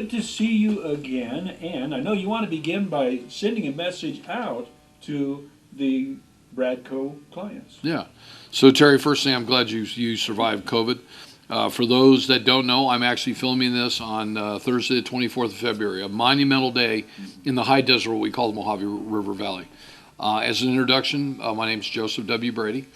good to see you again. And I know you want to begin by sending a message out to the Bradco clients. Yeah. So Terry, first thing, I'm glad you survived COVID. For those that don't know, I'm actually filming this on Thursday, the 24th of February, a monumental day in the high desert, what we call the Mojave River Valley. As an introduction, my name is Joseph W. Brady.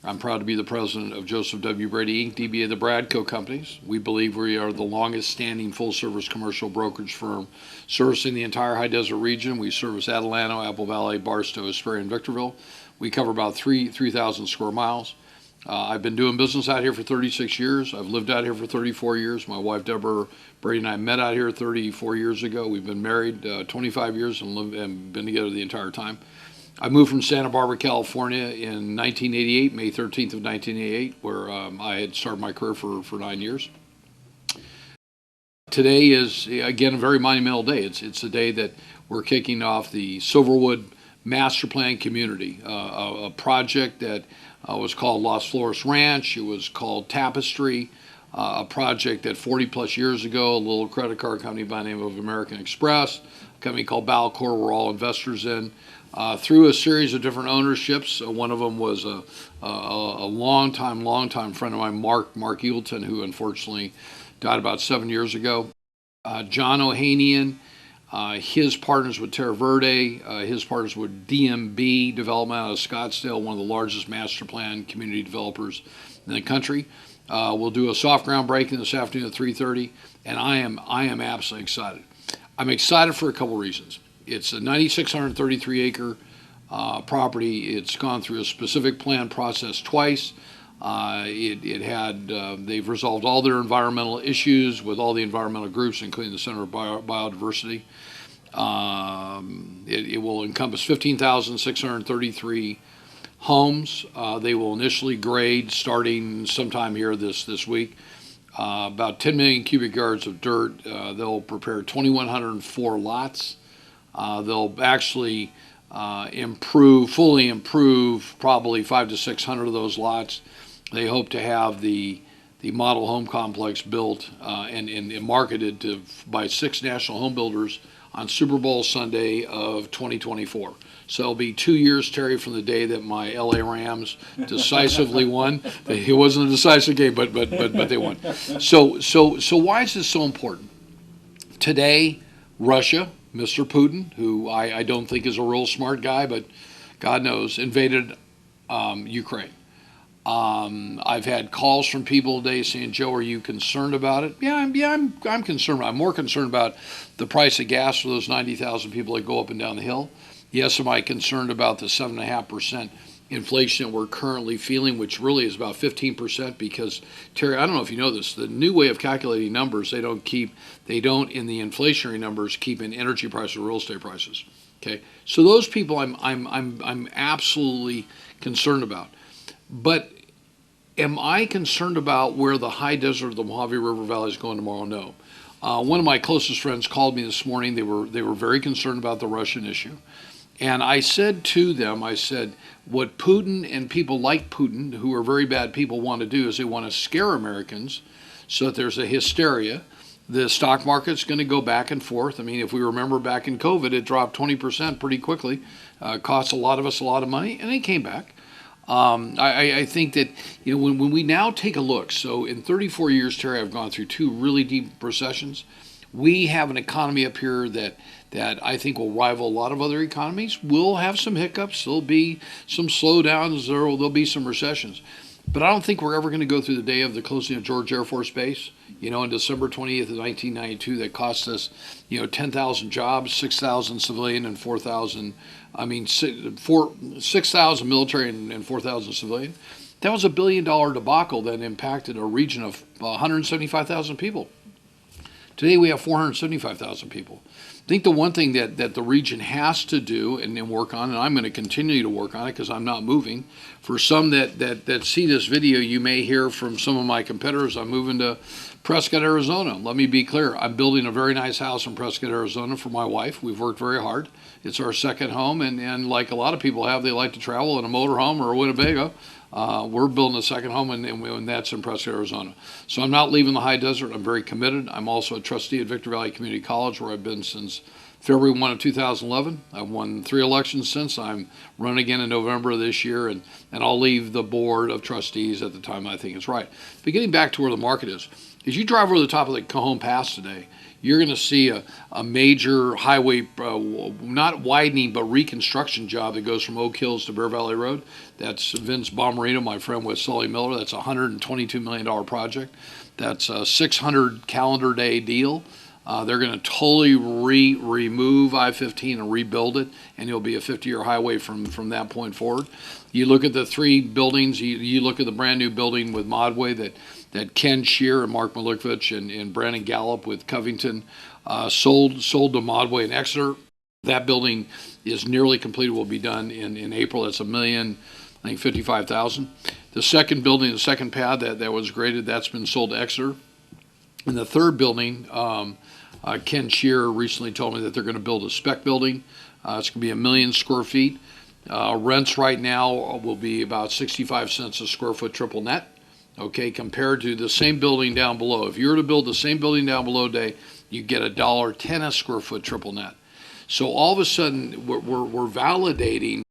I'm proud to be the president of Joseph W. Brady, Inc., DBA the Bradco Companies. We believe we are the longest standing full-service commercial brokerage firm servicing the entire high desert region. We service Adelanto, Apple Valley, Barstow, Hesperia, and Victorville. We cover about 3,000 square miles. I've been doing business out here for 36 years. I've lived out here for 34 years. My wife, Deborah Brady, and I met out here 34 years ago. We've been married 25 years and been together the entire time. I moved from Santa Barbara, California in 1988, May 13th of 1988, where I had started my career for 9 years. Today is, again, a very monumental day. It's a day that we're kicking off the Silverwood Master Plan Community, a project that was called Las Flores Ranch. It was called Tapestry, a project that 40 plus years ago, a little credit card company by the name of American Express, a company called Balcor, we're all investors in. Through a series of different ownerships, one of them was a long-time friend of mine, Mark Eagleton, who unfortunately died about 7 years ago. John Ohanian, his partners with Terra Verde, his partners with DMB Development out of Scottsdale, one of the largest master plan community developers in the country. We'll do a soft groundbreaking this afternoon at 3:30, and I am absolutely excited. I'm excited for a couple reasons. It's a 9,633 acre property. It's gone through a specific plan process twice. They've resolved all their environmental issues with all the environmental groups, including the Center of Biodiversity. It will encompass 15,633 homes. They will initially grade starting sometime here this week. About 10 million cubic yards of dirt. They'll prepare 2,104 lots. They'll actually fully improve probably 500 to 600 of those lots. They hope to have the model home complex built and marketed by 6 national home builders on Super Bowl Sunday of 2024. So it'll be 2 years, Terry, from the day that my LA Rams decisively won. It wasn't a decisive game, but they won. So why is this so important? Today, Russia, Mr. Putin, who I don't think is a real smart guy, but God knows, invaded Ukraine. I've had calls from people today saying, "Joe, are you concerned about it?" I'm concerned. I'm more concerned about the price of gas for those 90,000 people that go up and down the hill. Yes, am I concerned about the 7.5% inflation that we're currently feeling, which really is about 15%, because, Terry, I don't know if you know this, the new way of calculating numbers, they don't in the inflationary numbers keep in energy prices or real estate prices. Okay, so those people I'm absolutely concerned about. But am I concerned about where the high desert of the Mojave River Valley is going tomorrow? No. One of my closest friends called me this morning. They were very concerned about the Russian issue. And I said to them, what Putin and people like Putin, who are very bad people, want to do is they want to scare Americans so that there's a hysteria. The stock market's going to go back and forth. I mean, if we remember back in COVID, it dropped 20% pretty quickly. Cost a lot of us a lot of money, and it came back. I think that, when we now take a look, so in 34 years, Terry, I've gone through 2 really deep recessions. We have an economy up here that I think will rival a lot of other economies. We'll have some hiccups. There'll be some slowdowns. There'll be some recessions. But I don't think we're ever going to go through the day of the closing of George Air Force Base, on December 20th of 1992, that cost us, 10,000 jobs, 6,000 civilian and 6,000 military and 4,000 civilian. That was $1 billion debacle that impacted a region of 175,000 people. Today we have 475,000 people. I think the one thing that the region has to do and work on, and I'm going to continue to work on it because I'm not moving. For some that see this video, you may hear from some of my competitors, I'm moving to Prescott, Arizona. Let me be clear. I'm building a very nice house in Prescott, Arizona for my wife. We've worked very hard. It's our second home, and like a lot of people have, they like to travel in a motorhome or a Winnebago. We're building a second home, and that's in Prescott, Arizona. So I'm not leaving the high desert. I'm very committed. I'm also a trustee at Victor Valley Community College, where I've been since February 1 of 2011. I've won 3 elections since. I'm running again in November of this year, and I'll leave the board of trustees at the time I think it's right. But getting back to where the market is, as you drive over the top of the Cajon Pass today, you're going to see a major highway, not widening, but reconstruction job that goes from Oak Hills to Bear Valley Road. That's Vince Bomarino, my friend with Sully Miller. That's a $122 million project. That's a 600 calendar day deal. They're going to totally remove I-15 and rebuild it, and it'll be a 50-year highway from that point forward. You look at the 3 buildings. You look at the brand new building with Modway that Ken Shear and Mark Malikovich and Brandon Gallup with Covington sold to Modway in Exeter. That building is nearly completed. Will be done in April. That's $1,055,000. The second building, the second pad that was graded, that's been sold to Exeter. And the third building, Ken Shear recently told me that they're going to build a spec building. It's going to be 1 million square feet. Rents right now will be about 65 cents a square foot triple net. Okay, compared to the same building down below. If you were to build the same building down below today, you get $1.10 a square foot triple net. So all of a sudden, we're validating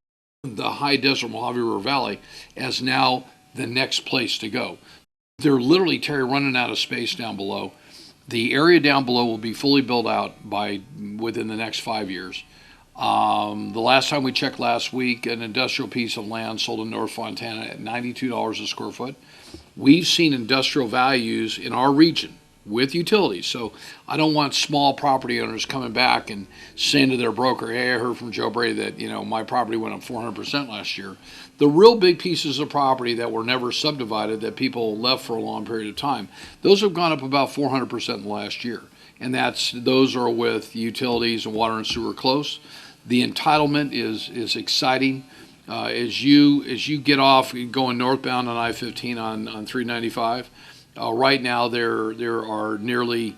the high desert Mojave River Valley as now the next place to go. They're literally, Terry, running out of space down below. The area down below will be fully built out within the next 5 years. The last time we checked last week, an industrial piece of land sold in North Fontana at $92 a square foot. We've seen industrial values in our region with utilities. So I don't want small property owners coming back and saying to their broker, hey, I heard from Joe Brady that, my property went up 400% last year. The real big pieces of property that were never subdivided that people left for a long period of time, those have gone up about 400% in the last year. And those are with utilities and water and sewer close. The entitlement is exciting. As you get off going northbound on I-15 on 395, right now there are nearly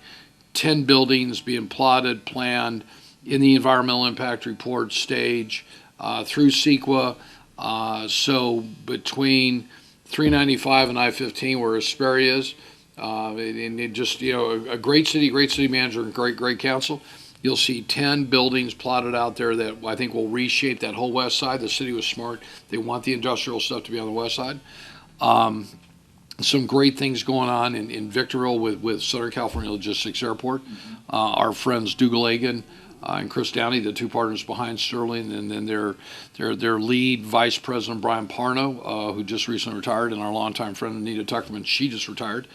10 buildings being plotted, planned in the environmental impact report stage through CEQA. So between 395 and I-15, where Hesperia is, and it just a great city manager and great council. You'll see 10 buildings plotted out there that I think will reshape that whole west side. The city was smart. They want the industrial stuff to be on the west side. Some great things going on in Victorville with Southern California Logistics Airport. Our friends Dougal Agan and Chris Downey, the 2 partners behind Sterling, and then their lead vice president, Brian Parno, who just recently retired, and our longtime friend Anita Tuckerman, she just retired.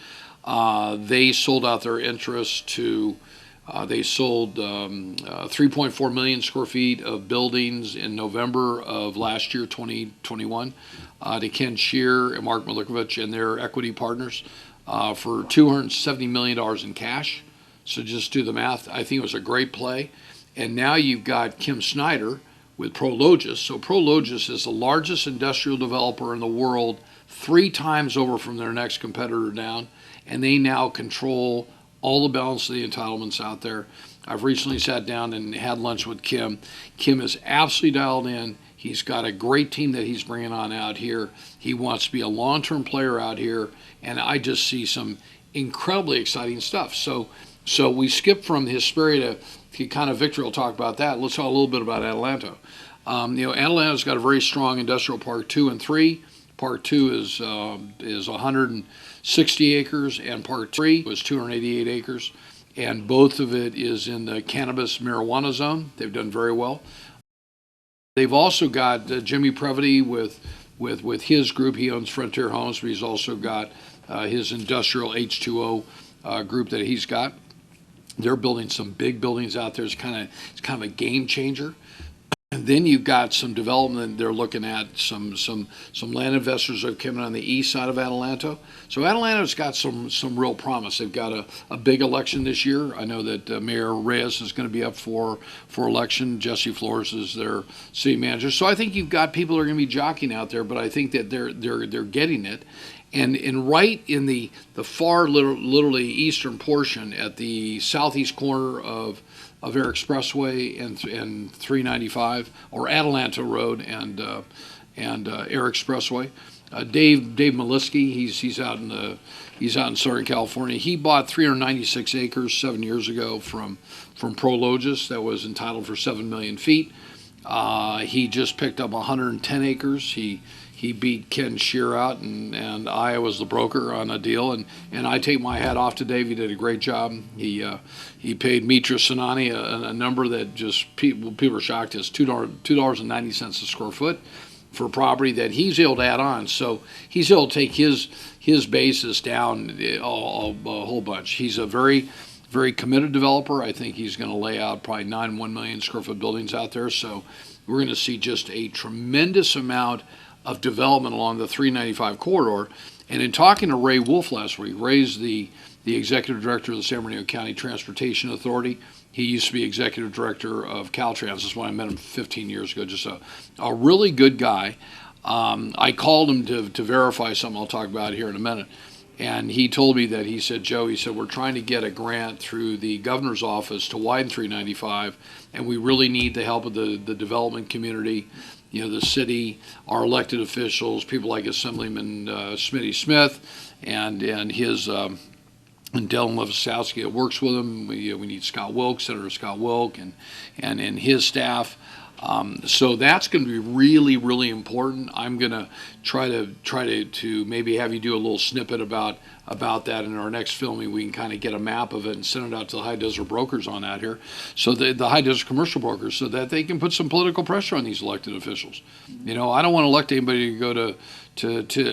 They sold out their interest to they sold 3.4 million square feet of buildings in November of last year, 2021, to Ken Shear and Mark Malikovich and their equity partners for $270 million in cash. So just do the math. I think it was a great play. And now you've got Kim Snyder with Prologis. So Prologis is the largest industrial developer in the world, 3 times over from their next competitor down, and they now control all the balance of the entitlements out there. I've recently sat down and had lunch with Kim. Kim is absolutely dialed in. He's got a great team that he's bringing on out here. He wants to be a long-term player out here, and I just see some incredibly exciting stuff. So we skip from Hesperia to kind of Victor will talk about that. Let's talk a little bit about Adelanto. Adelanto's got a very strong industrial park 2 and 3. Part 2 is 160 acres, and Part 3 was 288 acres, and both of it is in the cannabis marijuana zone. They've done very well. They've also got Jimmy Previty with his group. He owns Frontier Homes, but he's also got his industrial H2O group that he's got. They're building some big buildings out there. It's kind of a game changer. And then you've got some development they're looking at, some land investors are coming on the east side of Adelanto. So Adelanto's got some real promise. They've got a big election this year. I know that Mayor Reyes is going to be up for election. Jesse Flores is their city manager. So I think you've got people who are going to be jockeying out there, but I think that they're getting it. And right in the far literally eastern portion at the southeast corner of Air Expressway and 395 or Adelanto Road and Air Expressway. Dave Maliski, he's out in Southern California. He bought 396 acres 7 years ago from Prologis that was entitled for 7 million feet. He just picked up 110 acres. He beat Ken Shear out, and I was the broker on a deal, and I take my hat off to Dave. He did a great job. He paid Mitra Sinani a number that just people are shocked. It's $2.90 a square foot for property that he's able to add on. So he's able to take his basis down a whole bunch. He's a very committed developer. I think he's going to lay out probably 9 1 million square foot buildings out there. So we're going to see just a tremendous amount of development along the 395 corridor. And in talking to Ray Wolf last week, Ray's the executive director of the San Bernardino County Transportation Authority. He used to be executive director of Caltrans. That's when I met him 15 years ago. Just a really good guy. I called him to verify something I'll talk about here in a minute. And he told me that, he said, Joe, we're trying to get a grant through the governor's office to widen 395, and we really need the help of the development community, the city, our elected officials, people like Assemblyman Smitty Smith and his and Dylan Levasowski that works with him. We need Scott Wilk, Senator Scott Wilk, and his staff. So that's going to be really, really important. I'm going to try to maybe have you do a little snippet about that in our next filming. We can kind of get a map of it and send it out to the high desert brokers on that here, so the high desert commercial brokers, so that they can put some political pressure on these elected officials. I don't want to elect anybody to go to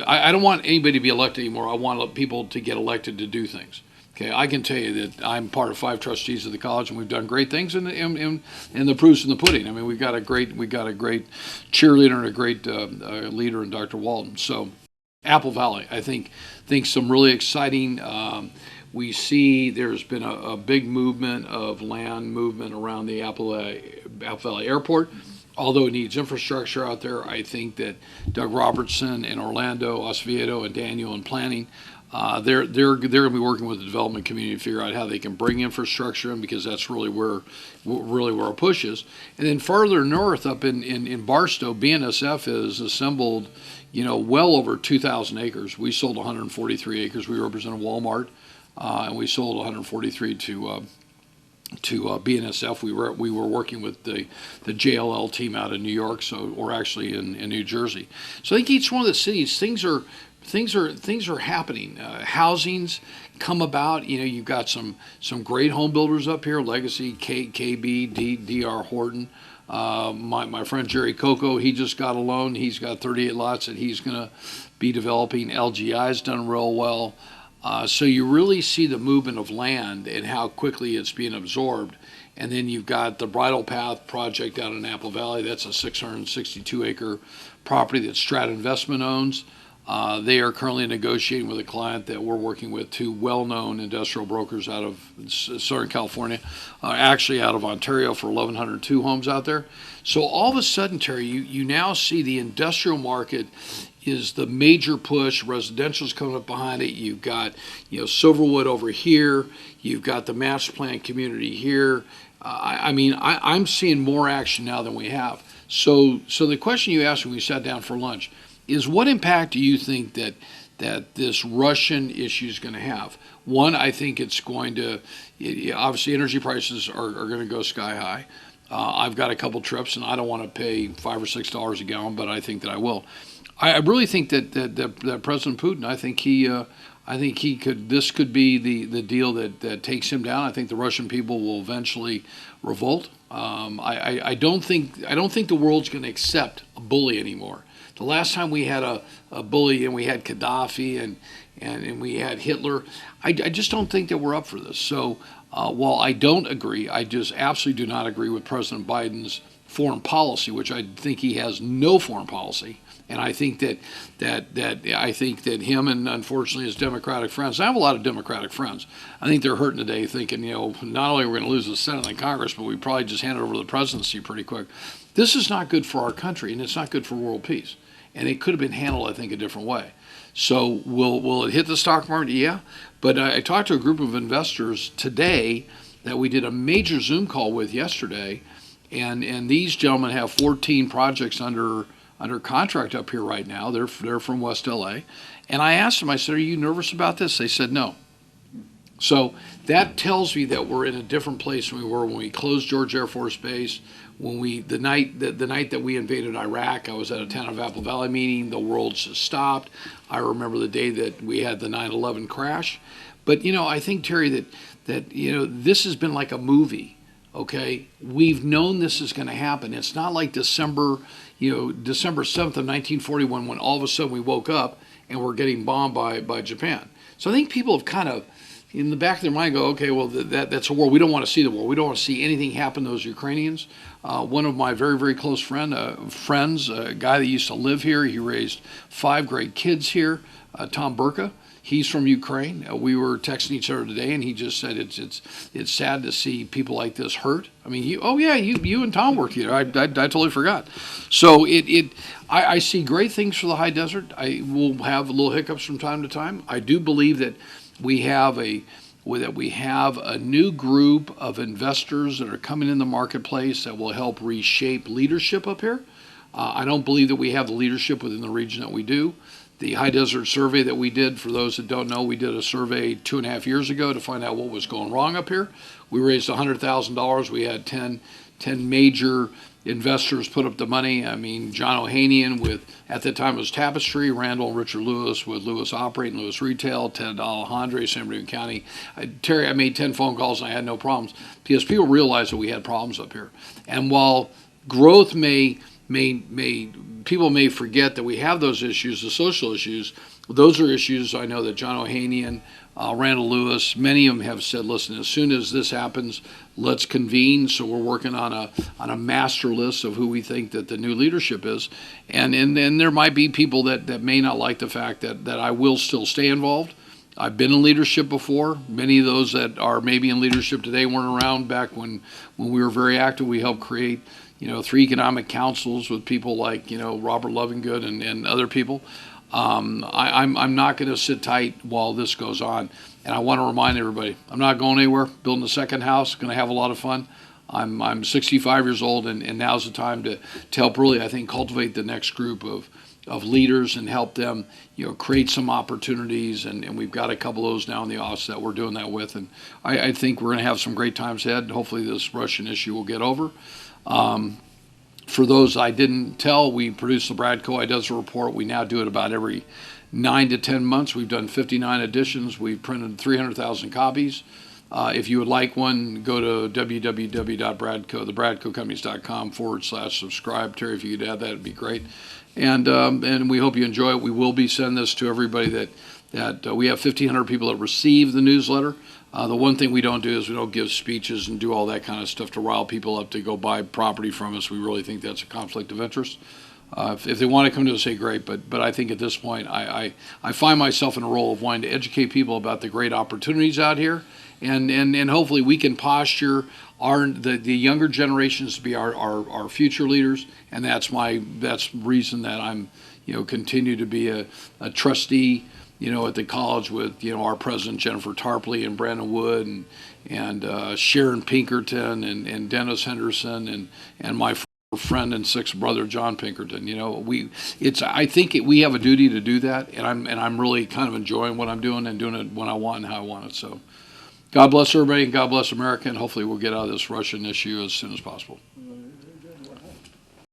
I don't want anybody to be elected anymore. I want people to get elected to do things. Okay, I can tell you that I'm part of 5 trustees of the college, and we've done great things, and the proof's in the pudding. I mean, we got a great cheerleader and a great leader in Dr. Walton. So, Apple Valley, I think some really exciting. We see there's been a big movement of land movement around the Apple Valley Airport. Although it needs infrastructure out there, I think that Doug Robertson in Orlando, Osvieto, and Daniel in planning. They're going to be working with the development community to figure out how they can bring infrastructure in, because that's really where our push is. And then farther north, up in Barstow, BNSF has assembled, well over 2,000 acres. We sold 143 acres. We represent Walmart, and we sold 143 to BNSF. We were working with the JLL team out in New York, or actually in New Jersey. So I think each one of the cities, things are happening. Housings come about. You've got some great home builders up here. Legacy, KB, DR Horton. My friend Jerry Coco, he just got a loan. He's got 38 lots that he's going to be developing. LGI's done real well. So you really see the movement of land and how quickly it's being absorbed. And then you've got the Bridle Path project out in Apple Valley. That's a 662-acre property that Strata Investment owns. They are currently negotiating with a client that we're working with, 2 well-known industrial brokers out of Southern California, actually out of Ontario, for 1,102 homes out there. So all of a sudden, Terry, you now see the industrial market is the major push. Residential's coming up behind it. You've got Silverwood over here. You've got the master plan community here. I'm seeing more action now than we have. So the question you asked when we sat down for lunch is, what impact do you think that this Russian issue is going to have? One, I think it's going to, obviously energy prices are going to go sky high. I've got a couple trips, and I don't want to pay $5 or $6 a gallon, but I think that I will. I really think that President Putin, I think he could. This could be the deal that takes him down. I think the Russian people will eventually revolt. I don't think the world's going to accept a bully anymore. The last time we had a bully, and we had Gaddafi and we had Hitler, I just don't think that we're up for this. So while I don't agree, I just absolutely do not agree with President Biden's foreign policy, which I think he has no foreign policy. And I think that him and, unfortunately, his Democratic friends, I have a lot of Democratic friends, I think they're hurting today, thinking, not only are we going to lose the Senate and Congress, but we probably just hand it over to the presidency pretty quick. This is not good for our country, and it's not good for world peace. And it could have been handled, I think, a different way. So will it hit the stock market? Yeah. But I talked to a group of investors today that we did a major Zoom call with yesterday, and these gentlemen have 14 projects under contract up here right now. They're from West LA. And I asked them, I said, "Are you nervous about this?" They said no. So that tells me that we're in a different place than we were when we closed George Air Force Base. When the night that we invaded Iraq, I was at a Town of Apple Valley meeting. The world just stopped. I remember the day that we had the 9/11 crash. But I think, Terry, that this has been like a movie. Okay, we've known this is going to happen. It's not like December 7th of 1941 when all of a sudden we woke up and we're getting bombed by Japan. So I think people have kind of, in the back of their mind, go, okay, well, that's a war. We don't want to see the war. We don't want to see anything happen to those Ukrainians. One of my very, very close friends, a guy that used to live here, he raised 5 great kids here, Tom Burka. He's from Ukraine. We were texting each other today, and he just said it's sad to see people like this hurt. I mean, you and Tom worked together. I totally forgot. So I see great things for the high desert. I will have little hiccups from time to time. I do believe that we have a new group of investors that are coming in the marketplace that will help reshape leadership up here. I don't believe that we have the leadership within the region that we do. The High Desert Survey that we did, for those that don't know, we did a survey 2.5 years ago to find out what was going wrong up here. We raised $100,000. We had 10 major investors put up the money. I mean, John Ohanian with, at the time it was Tapestry, Randall and Richard Lewis with Lewis Operating, Lewis Retail, Ted Alejandre, San Bernardino County. Terry, I made 10 phone calls and I had no problems because people realized that we had problems up here. And while growth people may forget that we have those issues, the social issues. Those are issues I know that John Ohanian, Randall Lewis, many of them have said, listen, as soon as this happens, let's convene. So we're working on a master list of who we think that the new leadership is. And there might be people that may not like the fact that I will still stay involved. I've been in leadership before. Many of those that are maybe in leadership today weren't around back when we were very active. We helped create 3 economic councils with people like, Robert Lovingood and other people. I'm not going to sit tight while this goes on. And I want to remind everybody, I'm not going anywhere. Building a second house, going to have a lot of fun. I'm 65 years old, and now's the time to help really, I think, cultivate the next group of leaders and help them, create some opportunities. And we've got a couple of those now in the office that we're doing that with. And I think we're going to have some great times ahead. Hopefully this Russian issue will get over. For those I didn't tell, we produce the Bradco I Desert Report. We now do it about every 9 to 10 months. We've done 59 editions. We've printed 300,000 copies. If you would like one, go to thebradcocompanies.com/subscribe. Terry, if you could add that, it'd be great. And we hope you enjoy it. We will be sending this to everybody that we have 1,500 people that receive the newsletter. The one thing we don't do is we don't give speeches and do all that kind of stuff to rile people up to go buy property from us. We really think that's a conflict of interest. If they want to come to us, say great, but I think at this point I find myself in a role of wanting to educate people about the great opportunities out here, and hopefully we can posture the younger generations to be our future leaders, and that's reason that I'm continue to be a trustee at the college with our president Jennifer Tarpley and Brandon Wood and Sharon Pinkerton and Dennis Henderson and my friend and sixth brother John Pinkerton. I think we have a duty to do that, and I'm really kind of enjoying what I'm doing and doing it when I want and how I want it. So God bless everybody and God bless America, and hopefully we'll get out of this Russian issue as soon as possible.